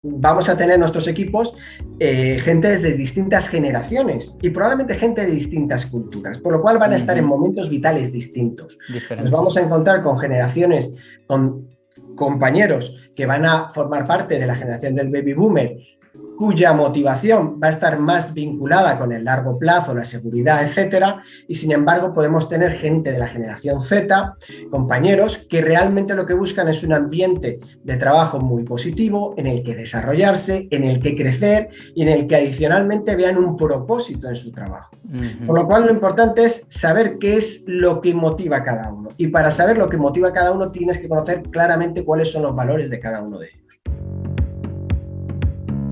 vamos a tener nuestros equipos gente desde distintas generaciones y probablemente gente de distintas culturas, por lo cual van a estar en momentos vitales distintos. Nos vamos a encontrar con generaciones, con compañeros que van a formar parte de la generación del baby boomer, cuya motivación va a estar más vinculada con el largo plazo, la seguridad, etcétera, y sin embargo podemos tener gente de la generación Z, compañeros, que realmente lo que buscan es un ambiente de trabajo muy positivo, en el que desarrollarse, en el que crecer y en el que adicionalmente vean un propósito en su trabajo. Por lo cual lo importante es saber qué es lo que motiva a cada uno, y para saber lo que motiva a cada uno tienes que conocer claramente cuáles son los valores de cada uno de ellos.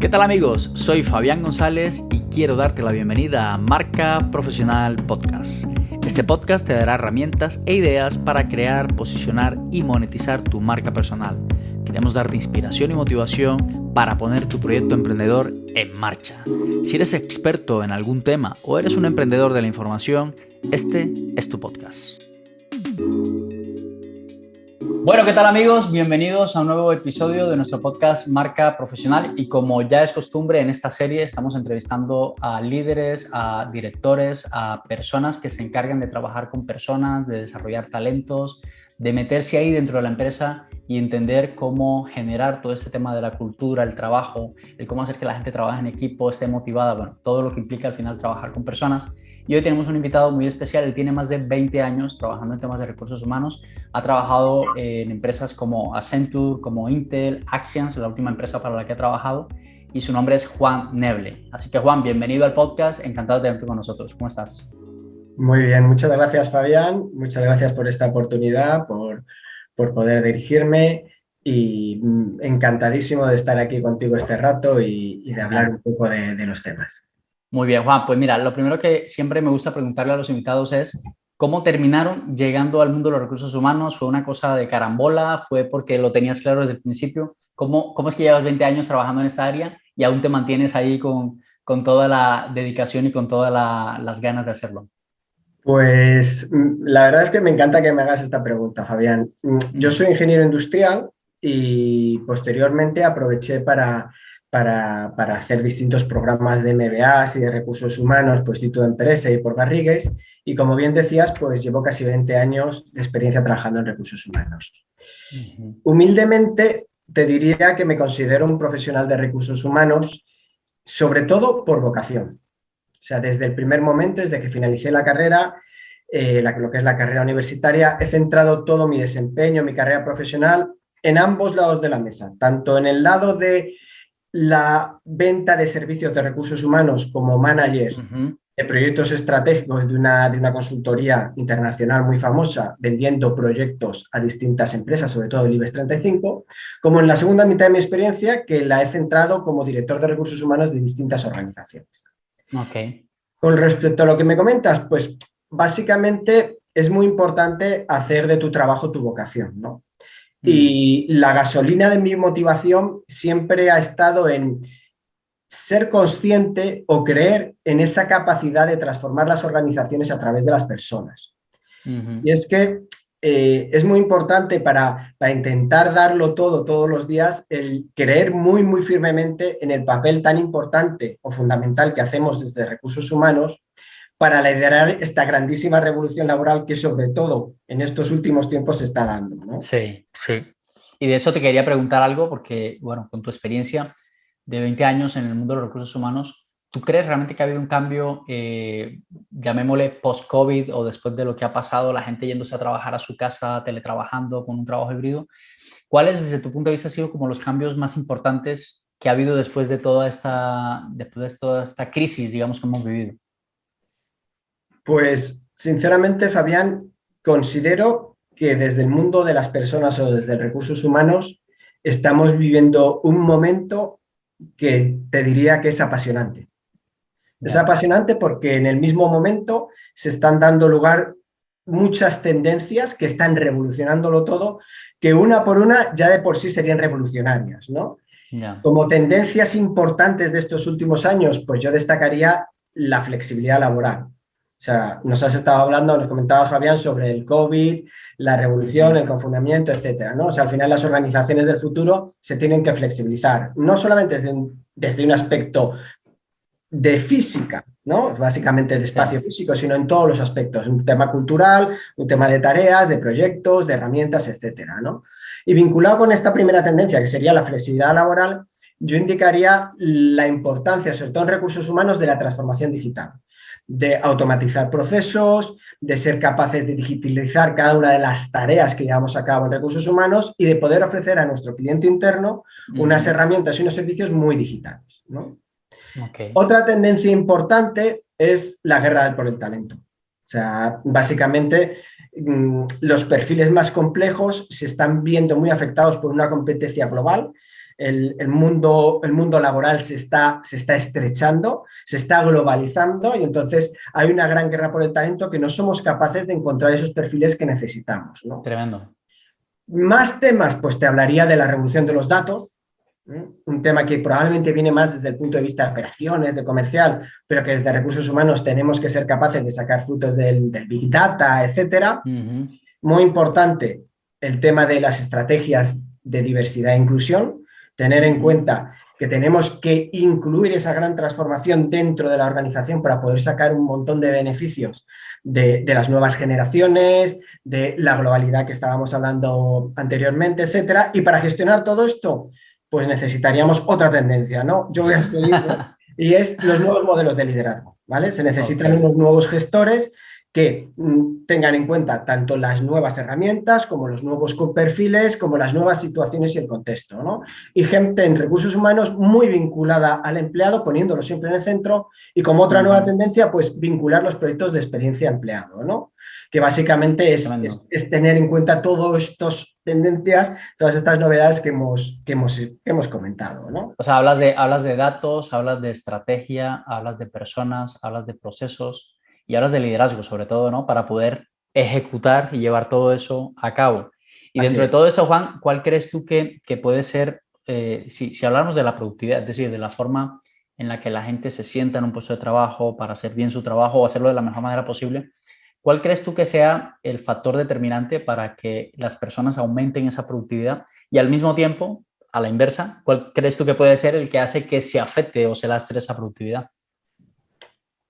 ¿Qué tal amigos? Soy Fabián González y quiero darte la bienvenida a Marca Profesional Podcast. Este podcast te dará herramientas e ideas para crear, posicionar y monetizar tu marca personal. Queremos darte inspiración y motivación para poner tu proyecto emprendedor en marcha. Si eres experto en algún tema o eres un emprendedor de la información, este es tu podcast. Bueno, ¿qué tal amigos? Bienvenidos a un nuevo episodio de nuestro podcast Marca Profesional, y como ya es costumbre en esta serie estamos entrevistando a líderes, a directores, a personas que se encargan de trabajar con personas, de desarrollar talentos, de meterse ahí dentro de la empresa y entender cómo generar todo este tema de la cultura, el trabajo, el cómo hacer que la gente trabaje en equipo, esté motivada, bueno, todo lo que implica al final trabajar con personas. Y hoy tenemos un invitado muy especial. Él tiene más de 20 años trabajando en temas de recursos humanos. Ha trabajado en empresas como Accenture, como Intel, Axians, la última empresa para la que ha trabajado. Y su nombre es Juan Neble. Así que Juan, bienvenido al podcast. Encantado de tenerte con nosotros. ¿Cómo estás? Muy bien, muchas gracias Fabián. Muchas gracias por esta oportunidad, por poder dirigirme, y encantadísimo de estar aquí contigo este rato y de hablar un poco de los temas. Muy bien, Juan. Pues mira, lo primero que siempre me gusta preguntarle a los invitados es ¿cómo terminaron llegando al mundo de los recursos humanos? ¿Fue una cosa de carambola? ¿Fue porque lo tenías claro desde el principio? ¿Cómo es que llevas 20 años trabajando en esta área y aún te mantienes ahí con toda la dedicación y con todas las ganas de hacerlo? Pues la verdad es que me encanta que me hagas esta pregunta, Fabián. Yo soy ingeniero industrial y posteriormente aproveché para hacer distintos programas de MBAs y de recursos humanos, pues Instituto de Empresa y por Garrigues. Y como bien decías, pues llevo casi 20 años de experiencia trabajando en recursos humanos. Humildemente te diría que me considero un profesional de recursos humanos, sobre todo por vocación. O sea, desde el primer momento, desde que finalicé la carrera, lo que es la carrera universitaria, he centrado todo mi desempeño, mi carrera profesional en ambos lados de la mesa, tanto en el lado de la venta de servicios de recursos humanos como manager de proyectos estratégicos de una consultoría internacional muy famosa, vendiendo proyectos a distintas empresas, sobre todo el IBEX 35, como en la segunda mitad de mi experiencia, que la he centrado como director de recursos humanos de distintas organizaciones. Okay. Con respecto a lo que me comentas, pues básicamente es muy importante hacer de tu trabajo tu vocación, ¿no? Y la gasolina de mi motivación siempre ha estado en ser consciente o creer en esa capacidad de transformar las organizaciones a través de las personas. Y es que es muy importante para intentar darlo todo todos los días, el creer muy, muy firmemente en el papel tan importante o fundamental que hacemos desde recursos humanos para liderar esta grandísima revolución laboral que sobre todo en estos últimos tiempos se está dando, ¿no? Sí, sí. Y de eso te quería preguntar algo porque, bueno, con tu experiencia de 20 años en el mundo de los recursos humanos, ¿tú crees realmente que ha habido un cambio, llamémosle post-COVID o después de lo que ha pasado, la gente yéndose a trabajar a su casa, teletrabajando con un trabajo híbrido? ¿Cuáles, desde tu punto de vista, han sido como los cambios más importantes que ha habido después de toda esta crisis, digamos, que hemos vivido? Pues, sinceramente, Fabián, considero que desde el mundo de las personas o desde recursos humanos estamos viviendo un momento que te diría que es apasionante. Es apasionante porque en el mismo momento se están dando lugar muchas tendencias que están revolucionándolo todo, que una por una ya de por sí serían revolucionarias, ¿no? Como tendencias importantes de estos últimos años, pues yo destacaría la flexibilidad laboral. sea, nos has estado hablando, nos comentabas, Fabián, sobre el COVID, la revolución, el confinamiento, etcétera, ¿no? O sea, al final las organizaciones del futuro se tienen que flexibilizar, no solamente desde un aspecto de física, ¿no? Básicamente de espacio físico, sino en todos los aspectos, un tema cultural, un tema de tareas, de proyectos, de herramientas, etcétera, ¿no? Y vinculado con esta primera tendencia, que sería la flexibilidad laboral, yo indicaría la importancia, sobre todo en recursos humanos, de la transformación digital, de automatizar procesos, de ser capaces de digitalizar cada una de las tareas que llevamos a cabo en recursos humanos y de poder ofrecer a nuestro cliente interno unas herramientas y unos servicios muy digitales, ¿no? Okay. Otra tendencia importante es la guerra por el talento. O sea, básicamente los perfiles más complejos se están viendo muy afectados por una competencia global. El mundo laboral se está estrechando, se está globalizando y entonces hay una gran guerra por el talento que no somos capaces de encontrar esos perfiles que necesitamos, ¿no? Tremendo. Más temas, pues te hablaría de la revolución de los datos, un tema que probablemente viene más desde el punto de vista de operaciones, de comercial, pero que desde recursos humanos tenemos que ser capaces de sacar frutos del Big Data, etcétera. Muy importante el tema de las estrategias de diversidad e inclusión, tener en cuenta que tenemos que incluir esa gran transformación dentro de la organización para poder sacar un montón de beneficios de las nuevas generaciones, de la globalidad que estábamos hablando anteriormente, etcétera. Y para gestionar todo esto, pues necesitaríamos otra tendencia, ¿no? Yo voy a seguir, y es los nuevos modelos de liderazgo, ¿vale? Se necesitan unos nuevos gestores que tengan en cuenta tanto las nuevas herramientas como los nuevos perfiles, como las nuevas situaciones y el contexto, ¿no? Y gente en recursos humanos muy vinculada al empleado, poniéndolo siempre en el centro, y como otra nueva tendencia, pues vincular los proyectos de experiencia empleado, ¿no? Que básicamente es tener en cuenta todas estas tendencias, todas estas novedades que hemos comentado, ¿no? O sea, hablas de datos, hablas de estrategia, hablas de personas, hablas de procesos y hablas de liderazgo, sobre todo, ¿no? Para poder ejecutar y llevar todo eso a cabo. Y dentro de todo eso, Juan, ¿cuál crees tú que puede ser, si hablamos de la productividad, es decir, de la forma en la que la gente se sienta en un puesto de trabajo para hacer bien su trabajo o hacerlo de la mejor manera posible? ¿Cuál crees tú que sea el factor determinante para que las personas aumenten esa productividad y al mismo tiempo, a la inversa, cuál crees tú que puede ser el que hace que se afecte o se lastre esa productividad?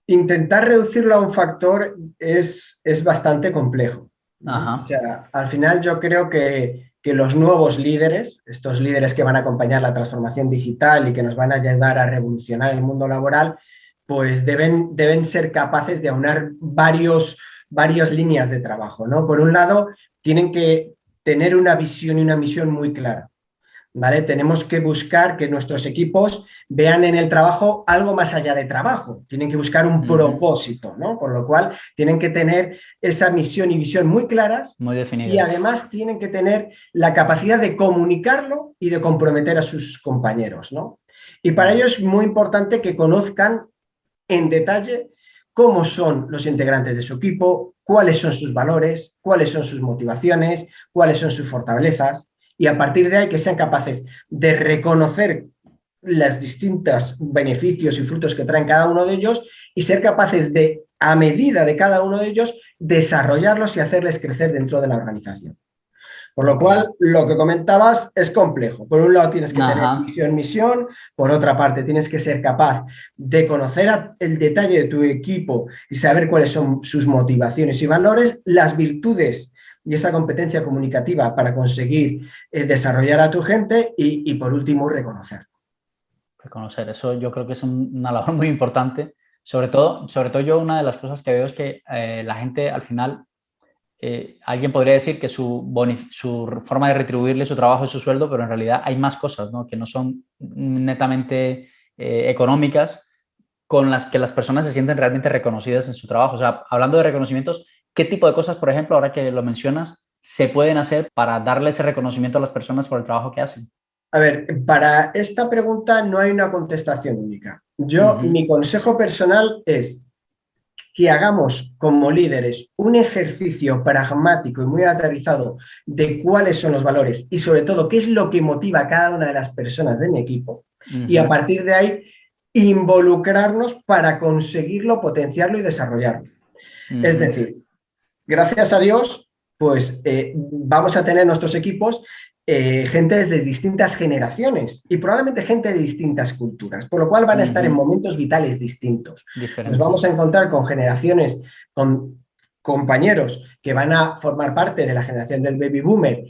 Intentar reducirlo a un factor es bastante complejo, ¿no? Ajá. O sea, al final yo creo que los nuevos líderes, estos líderes que van a acompañar la transformación digital y que nos van a ayudar a revolucionar el mundo laboral, pues deben ser capaces de aunar varias líneas de trabajo, ¿no? Por un lado, tienen que tener una visión y una misión muy clara, ¿vale? Tenemos que buscar que nuestros equipos vean en el trabajo algo más allá de trabajo, tienen que buscar un propósito, ¿no? Por lo cual tienen que tener esa misión y visión muy claras, muy definidas. Y además tienen que tener la capacidad de comunicarlo y de comprometer a sus compañeros, ¿no? Y para ello es muy importante que conozcan en detalle cómo son los integrantes de su equipo, cuáles son sus valores, cuáles son sus motivaciones, cuáles son sus fortalezas, y a partir de ahí que sean capaces de reconocer los distintos beneficios y frutos que traen cada uno de ellos y ser capaces de, a medida de cada uno de ellos, desarrollarlos y hacerles crecer dentro de la organización. Por lo cual, lo que comentabas es complejo. Por un lado tienes que tener misión, por otra parte tienes que ser capaz de conocer el detalle de tu equipo y saber cuáles son sus motivaciones y valores, las virtudes y esa competencia comunicativa para conseguir desarrollar a tu gente y por último, reconocer. Reconocer, eso yo creo que es una labor muy importante. Sobre todo yo una de las cosas que veo es que la gente al final, alguien podría decir que su forma de retribuirle su trabajo es su sueldo, pero en realidad hay más cosas, ¿no? Que no son netamente económicas, con las que las personas se sienten realmente reconocidas en su trabajo. O sea, hablando de reconocimientos, ¿qué tipo de cosas, por ejemplo, ahora que lo mencionas, se pueden hacer para darle ese reconocimiento a las personas por el trabajo que hacen? A ver, para esta pregunta no hay una contestación única. Mi consejo personal es que hagamos como líderes un ejercicio pragmático y muy aterrizado de cuáles son los valores y sobre todo qué es lo que motiva a cada una de las personas de mi equipo y a partir de ahí involucrarnos para conseguirlo, potenciarlo y desarrollarlo. Es decir, gracias a Dios, pues vamos a tener nuestros equipos gente desde distintas generaciones y probablemente gente de distintas culturas, por lo cual van a estar en momentos vitales distintos. Nos vamos a encontrar con generaciones, con compañeros que van a formar parte de la generación del baby boomer,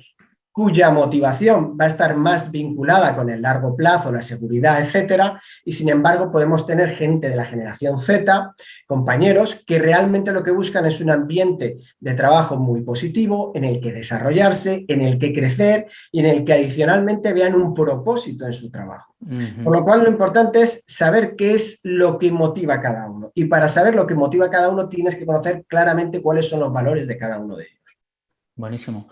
cuya motivación va a estar más vinculada con el largo plazo, la seguridad, etcétera, y sin embargo podemos tener gente de la generación Z, compañeros que realmente lo que buscan es un ambiente de trabajo muy positivo, en el que desarrollarse, en el que crecer y en el que adicionalmente vean un propósito en su trabajo. Por lo cual lo importante es saber qué es lo que motiva a cada uno, y para saber lo que motiva a cada uno tienes que conocer claramente cuáles son los valores de cada uno de ellos. Buenísimo.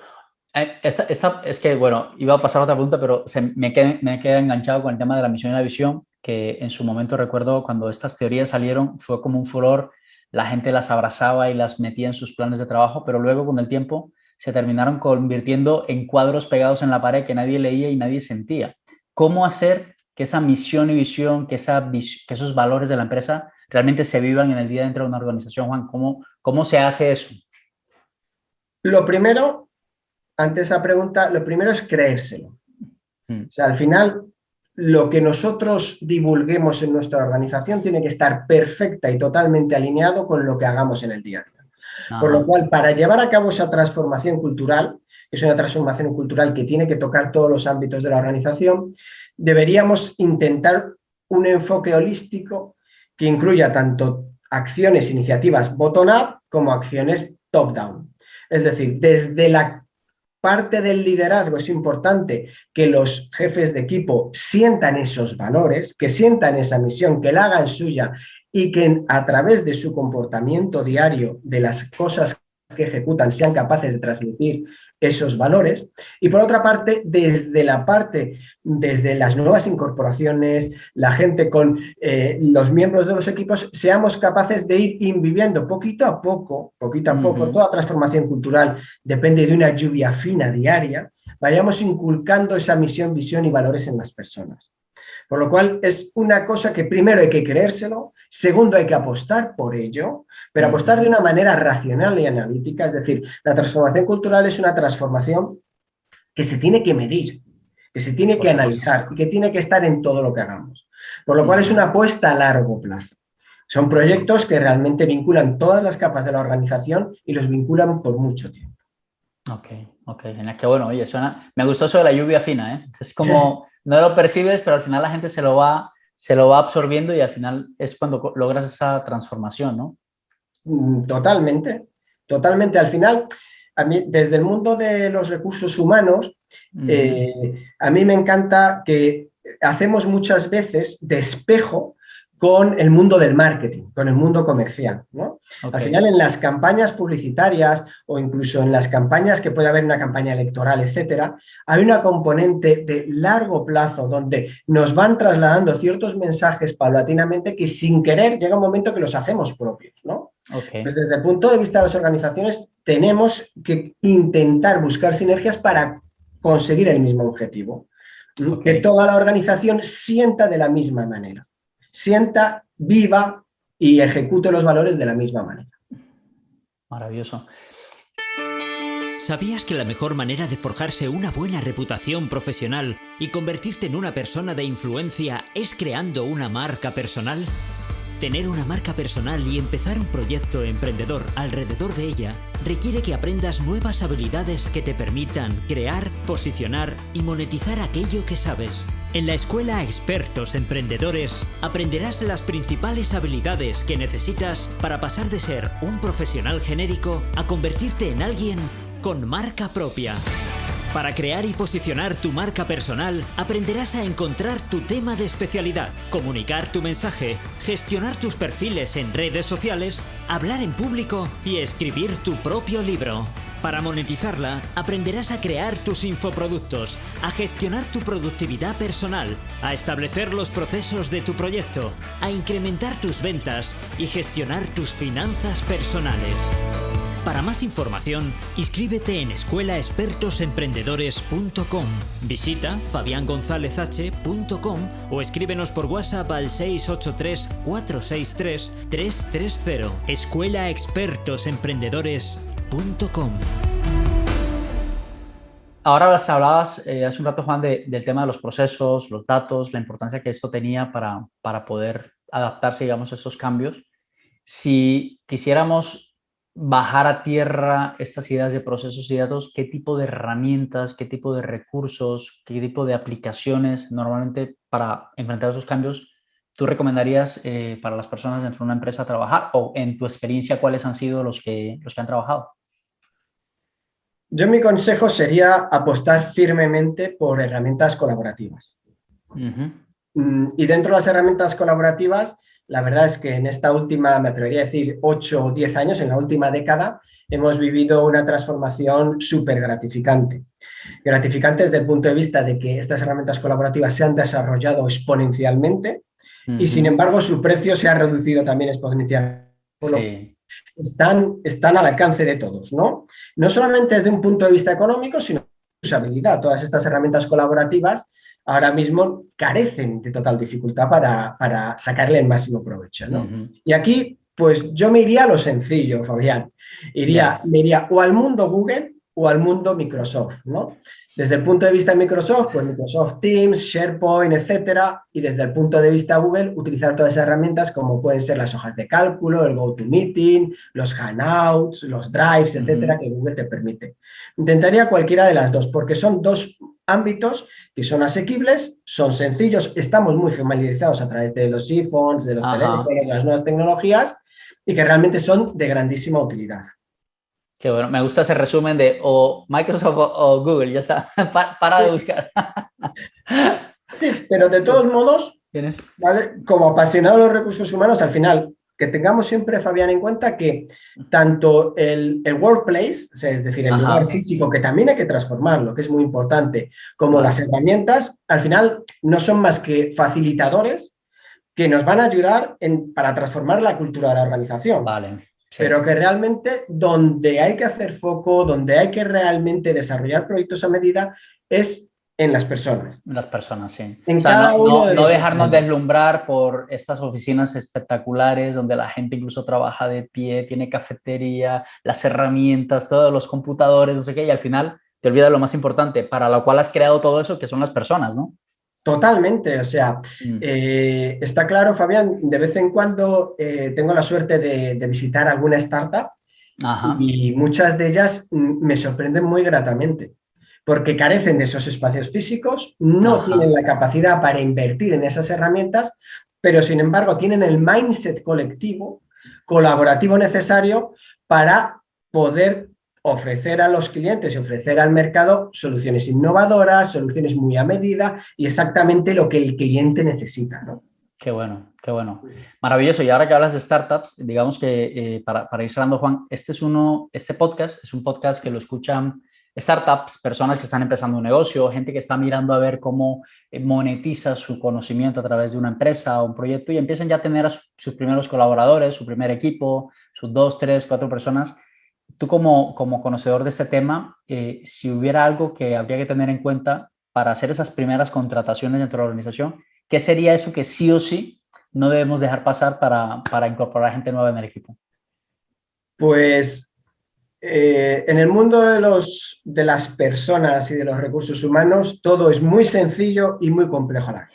Es que, bueno, iba a pasar a otra pregunta, pero me queda enganchado con el tema de la misión y la visión, que en su momento recuerdo cuando estas teorías salieron, fue como un furor, la gente las abrazaba y las metía en sus planes de trabajo, pero luego con el tiempo se terminaron convirtiendo en cuadros pegados en la pared que nadie leía y nadie sentía. ¿Cómo hacer que esa misión y visión, que esos valores de la empresa realmente se vivan en el día dentro de una organización, Juan? ¿Cómo se hace eso? Lo primero, ante esa pregunta, lo primero es creérselo. O sea, al final, lo que nosotros divulguemos en nuestra organización tiene que estar perfecta y totalmente alineado con lo que hagamos en el día a día. Por lo cual, para llevar a cabo esa transformación cultural, que es una transformación cultural que tiene que tocar todos los ámbitos de la organización, deberíamos intentar un enfoque holístico que incluya tanto acciones, iniciativas bottom-up como acciones top-down. Es decir, desde la parte del liderazgo es importante que los jefes de equipo sientan esos valores, que sientan esa misión, que la hagan suya y que a través de su comportamiento diario, de las cosas que ejecutan, sean capaces de transmitir esos valores. Y por otra parte, desde las nuevas incorporaciones, la gente con los miembros de los equipos, seamos capaces de ir viviendo poquito a poco, toda transformación cultural depende de una lluvia fina diaria, vayamos inculcando esa misión, visión y valores en las personas. Por lo cual es una cosa que primero hay que creérselo, segundo hay que apostar por ello, pero apostar de una manera racional y analítica. Es decir, la transformación cultural es una transformación que se tiene que medir, que se tiene que analizar y que tiene que estar en todo lo que hagamos. Por lo cual es una apuesta a largo plazo. Son proyectos que realmente vinculan todas las capas de la organización y los vinculan por mucho tiempo. Ok. En la que, bueno, oye, me gustó eso de la lluvia fina, ¿eh? Es como... No lo percibes, pero al final la gente se lo va absorbiendo y al final es cuando logras esa transformación, ¿no? Totalmente. Al final, a mí, desde el mundo de los recursos humanos, a mí me encanta que hacemos muchas veces de espejo con el mundo del marketing, con el mundo comercial, ¿no? Al final, en las campañas publicitarias o incluso en las campañas que puede haber una campaña electoral, etcétera, hay una componente de largo plazo donde nos van trasladando ciertos mensajes paulatinamente que sin querer llega un momento que los hacemos propios, ¿no? Pues desde el punto de vista de las organizaciones tenemos que intentar buscar sinergias para conseguir el mismo objetivo, que toda la organización sienta de la misma manera. Sienta, viva y ejecute los valores de la misma manera. Maravilloso. ¿Sabías que la mejor manera de forjarse una buena reputación profesional y convertirte en una persona de influencia es creando una marca personal? Tener una marca personal y empezar un proyecto emprendedor alrededor de ella requiere que aprendas nuevas habilidades que te permitan crear, posicionar y monetizar aquello que sabes. En la Escuela Expertos Emprendedores aprenderás las principales habilidades que necesitas para pasar de ser un profesional genérico a convertirte en alguien con marca propia. Para crear y posicionar tu marca personal, aprenderás a encontrar tu tema de especialidad, comunicar tu mensaje, gestionar tus perfiles en redes sociales, hablar en público y escribir tu propio libro. Para monetizarla, aprenderás a crear tus infoproductos, a gestionar tu productividad personal, a establecer los procesos de tu proyecto, a incrementar tus ventas y gestionar tus finanzas personales. Para más información, inscríbete en escuelaexpertosemprendedores.com, visita fabiangonzalezh.com o escríbenos por WhatsApp al 683 463 330. escuelaexpertosemprendedores.com. Ahora hablabas hace un rato, Juan, del tema de los procesos, los datos, la importancia que esto tenía para poder adaptarse, digamos, a estos cambios. Si quisiéramos bajar a tierra estas ideas de procesos y datos, ¿qué tipo de herramientas, qué tipo de recursos, qué tipo de aplicaciones normalmente para enfrentar esos cambios tú recomendarías para las personas dentro de una empresa trabajar? O en tu experiencia, ¿cuáles han sido los que han trabajado? Yo mi consejo sería apostar firmemente por herramientas colaborativas. Y dentro de las herramientas colaborativas, la verdad es que en esta última, me atrevería a decir, 8 o 10 años, en la última década, hemos vivido una transformación súper gratificante. Gratificante desde el punto de vista de que estas herramientas colaborativas se han desarrollado exponencialmente y, sin embargo, su precio se ha reducido también exponencialmente. Sí. Están al alcance de todos, ¿no? No solamente desde un punto de vista económico, sino de usabilidad. Todas estas herramientas colaborativas ahora mismo carecen de total dificultad para sacarle el máximo provecho, ¿no? Y aquí, pues yo me iría a lo sencillo, Fabián. Me iría o al mundo Google o al mundo Microsoft, ¿no? Desde el punto de vista de Microsoft, pues Microsoft Teams, SharePoint, etcétera, y desde el punto de vista Google, utilizar todas esas herramientas como pueden ser las hojas de cálculo, el GoToMeeting, los Hangouts, los Drives, etcétera, que Google te permite. Intentaría cualquiera de las dos, porque son dos ámbitos que son asequibles, son sencillos, estamos muy familiarizados a través de los iPhones, de los teléfonos, de las nuevas tecnologías, y que realmente son de grandísima utilidad. Qué bueno, me gusta ese resumen de o Microsoft o Google, ya está, para de buscar. Sí, pero de todos modos, ¿vale? Como apasionado de los recursos humanos, al final, que tengamos siempre, Fabián, en cuenta que tanto el workplace, o sea, es decir, el lugar físico, que también hay que transformarlo, que es muy importante, como las herramientas, al final no son más que facilitadores que nos van a ayudar para transformar la cultura de la organización. Vale. Sí. Pero que realmente donde hay que hacer foco, donde hay que realmente desarrollar proyectos a medida, es en las personas. En las personas, sí. En cada uno no dejarnos deslumbrar por estas oficinas espectaculares donde la gente incluso trabaja de pie, tiene cafetería, las herramientas, todos los computadores, no sé qué, y al final te olvidas lo más importante, para lo cual has creado todo eso, que son las personas, ¿no? Totalmente, o sea, está claro, Fabián, de vez en cuando tengo la suerte de visitar alguna startup y muchas de ellas me sorprenden muy gratamente porque carecen de esos espacios físicos, no tienen la capacidad para invertir en esas herramientas, pero sin embargo tienen el mindset colectivo, colaborativo necesario para poder ofrecer a los clientes y ofrecer al mercado soluciones innovadoras, soluciones muy a medida y exactamente lo que el cliente necesita, ¿no? Qué bueno, qué bueno. Maravilloso. Y ahora que hablas de startups, digamos que para ir cerrando, Juan, este podcast es un podcast que lo escuchan startups, personas que están empezando un negocio, gente que está mirando a ver cómo monetiza su conocimiento a través de una empresa o un proyecto y empiezan ya a tener a sus primeros colaboradores, su primer equipo, sus 2, 3, 4 personas. Tú como conocedor de este tema, si hubiera algo que habría que tener en cuenta para hacer esas primeras contrataciones dentro de la organización, ¿qué sería eso que sí o sí no debemos dejar pasar para incorporar gente nueva en el equipo? Pues en el mundo de las personas y de los recursos humanos, todo es muy sencillo y muy complejo a la vez.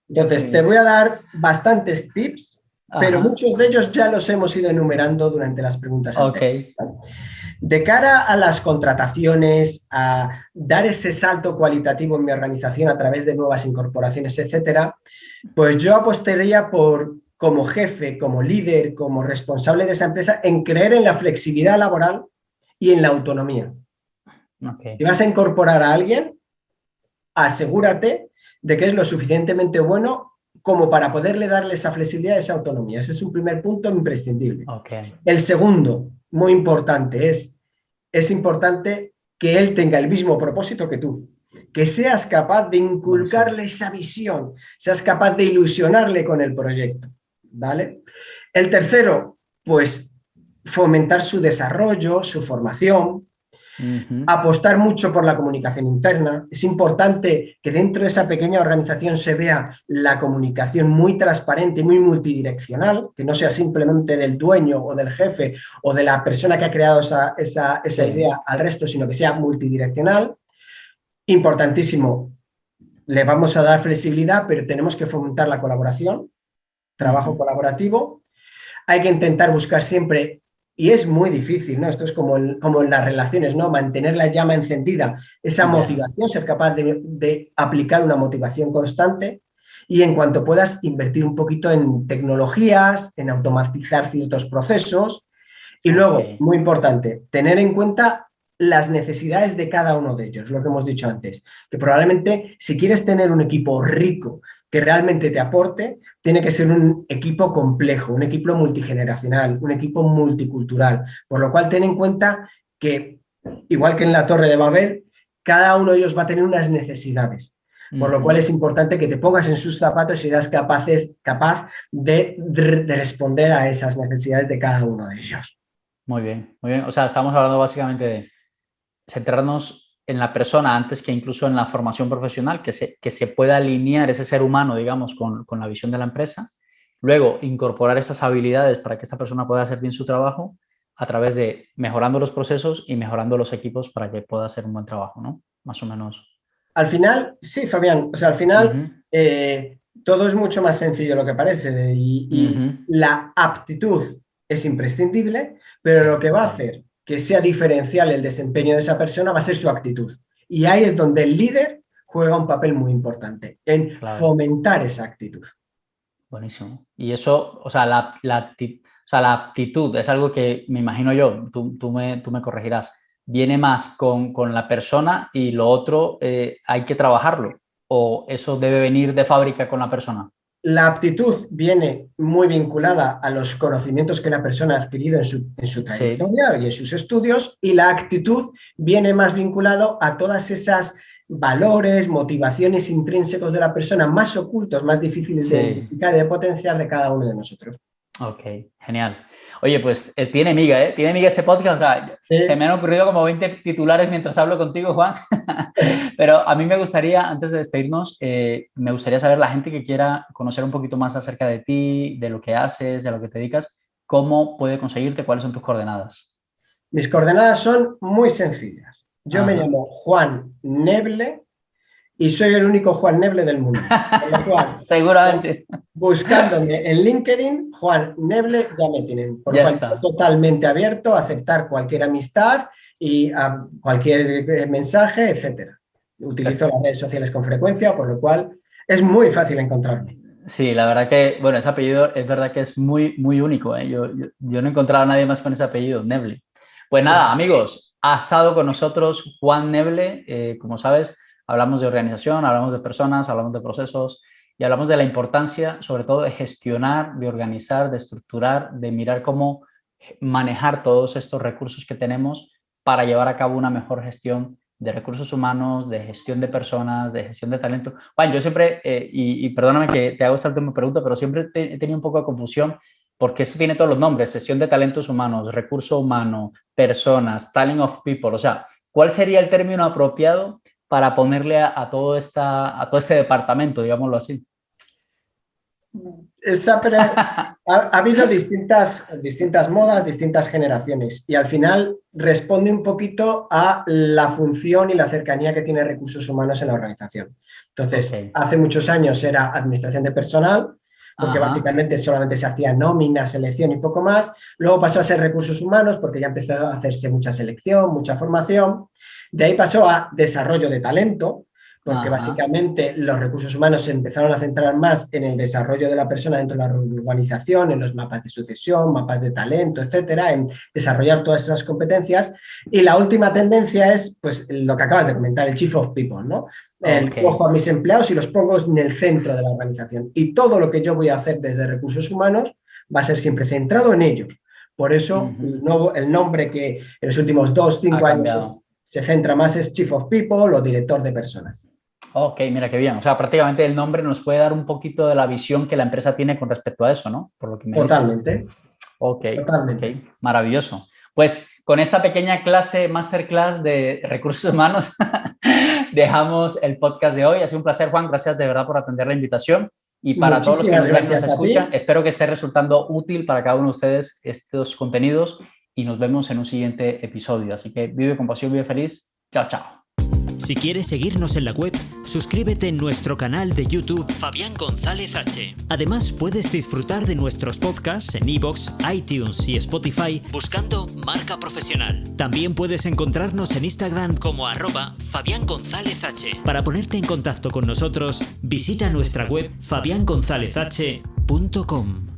Entonces, te voy a dar bastantes tips, pero muchos de ellos ya los hemos ido enumerando durante las preguntas anteriores. De cara a las contrataciones, a dar ese salto cualitativo en mi organización a través de nuevas incorporaciones, etcétera, pues yo apostaría como jefe, como líder, como responsable de esa empresa, en creer en la flexibilidad laboral y en la autonomía. Si vas a incorporar a alguien, asegúrate de que es lo suficientemente bueno como para poderle darle esa flexibilidad, esa autonomía. Ese es un primer punto imprescindible. El segundo, muy importante, es importante que él tenga el mismo propósito que tú, que seas capaz de inculcarle esa visión, seas capaz de ilusionarle con el proyecto, ¿vale? El tercero, pues fomentar su desarrollo, su formación, apostar mucho por la comunicación interna. Es importante que dentro de esa pequeña organización se vea la comunicación muy transparente y muy multidireccional, que no sea simplemente del dueño o del jefe o de la persona que ha creado esa idea al resto, sino que sea multidireccional. Importantísimo, le vamos a dar flexibilidad, pero tenemos que fomentar la colaboración, trabajo colaborativo. Hay que intentar buscar siempre. Y es muy difícil, ¿no? Esto es como en las relaciones, ¿no? Mantener la llama encendida, esa motivación, ser capaz de aplicar una motivación constante y en cuanto puedas invertir un poquito en tecnologías, en automatizar ciertos procesos y luego, muy importante, tener en cuenta las necesidades de cada uno de ellos, lo que hemos dicho antes, que probablemente si quieres tener un equipo rico que realmente te aporte, tiene que ser un equipo complejo, un equipo multigeneracional, un equipo multicultural, por lo cual ten en cuenta que, igual que en la Torre de Babel, cada uno de ellos va a tener unas necesidades, por lo cual es importante que te pongas en sus zapatos y seas capaz de responder a esas necesidades de cada uno de ellos. Muy bien, muy bien. O sea, estamos hablando básicamente de centrarnos en la persona antes que incluso en la formación profesional, que se pueda alinear ese ser humano, digamos, con la visión de la empresa. Luego, incorporar esas habilidades para que esta persona pueda hacer bien su trabajo a través de mejorando los procesos y mejorando los equipos para que pueda hacer un buen trabajo, ¿no? Más o menos. Al final, sí, Fabián, o sea, al final todo es mucho más sencillo de lo que parece y la aptitud es imprescindible, pero lo que va a hacer que sea diferencial el desempeño de esa persona va a ser su actitud. Y ahí es donde el líder juega un papel muy importante, en fomentar esa actitud. Buenísimo. Y eso, o sea, la aptitud es algo que me imagino yo, tú me corregirás, viene más con la persona y lo otro hay que trabajarlo, o eso debe venir de fábrica con la persona. La aptitud viene muy vinculada a los conocimientos que la persona ha adquirido en su trayectoria y en sus estudios, y la actitud viene más vinculado a todas esas valores, motivaciones intrínsecos de la persona más ocultos, más difíciles de identificar y de potenciar de cada uno de nosotros. Ok, genial. Oye, pues tiene miga este podcast. O sea, se me han ocurrido como 20 titulares mientras hablo contigo, Juan. Pero a mí me gustaría, antes de despedirnos, me gustaría saber, la gente que quiera conocer un poquito más acerca de ti, de lo que haces, de lo que te dedicas, ¿cómo puede conseguirte? ¿Cuáles son tus coordenadas? Mis coordenadas son muy sencillas. Yo me llamo Juan Neble y soy el único Juan Neble del mundo. Con lo cual, seguramente. Buscándome en LinkedIn, Juan Neble, ya me tienen. Por lo cual, estoy totalmente abierto a aceptar cualquier amistad y a cualquier mensaje, etcétera. Utilizo las redes sociales con frecuencia, por lo cual es muy fácil encontrarme. Sí, la verdad que, bueno, ese apellido es verdad que es muy, muy único, ¿eh? Yo no he encontrado a nadie más con ese apellido, Neble. Pues nada, amigos, ha estado con nosotros Juan Neble. Como sabes, hablamos de organización, hablamos de personas, hablamos de procesos y hablamos de la importancia, sobre todo, de gestionar, de organizar, de estructurar, de mirar cómo manejar todos estos recursos que tenemos para llevar a cabo una mejor gestión de recursos humanos, de gestión de personas, de gestión de talento. Juan, yo siempre, y perdóname que te hago esta última pregunta, pero siempre he tenido un poco de confusión porque esto tiene todos los nombres: gestión de talentos humanos, recurso humano, personas, talent of people. O sea, ¿cuál sería el término apropiado para ponerle a todo este departamento, digámoslo así? Ha habido distintas modas, distintas generaciones, y al final responde un poquito a la función y la cercanía que tiene recursos humanos en la organización. Entonces, hace muchos años era administración de personal, porque básicamente solamente se hacía nómina, selección y poco más. Luego pasó a ser recursos humanos porque ya empezó a hacerse mucha selección, mucha formación. De ahí pasó a desarrollo de talento, porque básicamente los recursos humanos se empezaron a centrar más en el desarrollo de la persona dentro de la organización, en los mapas de sucesión, mapas de talento, etcétera, en desarrollar todas esas competencias. Y la última tendencia es, pues, lo que acabas de comentar, el Chief of People, ¿no? Cojo a mis empleados y los pongo en el centro de la organización. Y todo lo que yo voy a hacer desde recursos humanos va a ser siempre centrado en ellos. Por eso el nombre que en los últimos 2-5 años se centra más es Chief of People o director de personas. Ok, mira qué bien. O sea, prácticamente el nombre nos puede dar un poquito de la visión que la empresa tiene con respecto a eso, ¿no? Por lo que me Totalmente. dices. Ok, Totalmente. ok, maravilloso. Pues con esta pequeña clase, masterclass de recursos humanos, dejamos el podcast de hoy. Ha sido un placer, Juan. Gracias de verdad por atender la invitación. Y para todos los que nos ven y nos escuchan, espero que esté resultando útil para cada uno de ustedes estos contenidos y nos vemos en un siguiente episodio. Así que vive con pasión, vive feliz. Chao, chao. Si quieres seguirnos en la web, suscríbete en nuestro canal de YouTube Fabián González H. Además, puedes disfrutar de nuestros podcasts en iVoox, iTunes y Spotify buscando Marca Profesional. También puedes encontrarnos en Instagram como @Fabián González H. Para ponerte en contacto con nosotros, visita nuestra web fabiangonzalezh.com.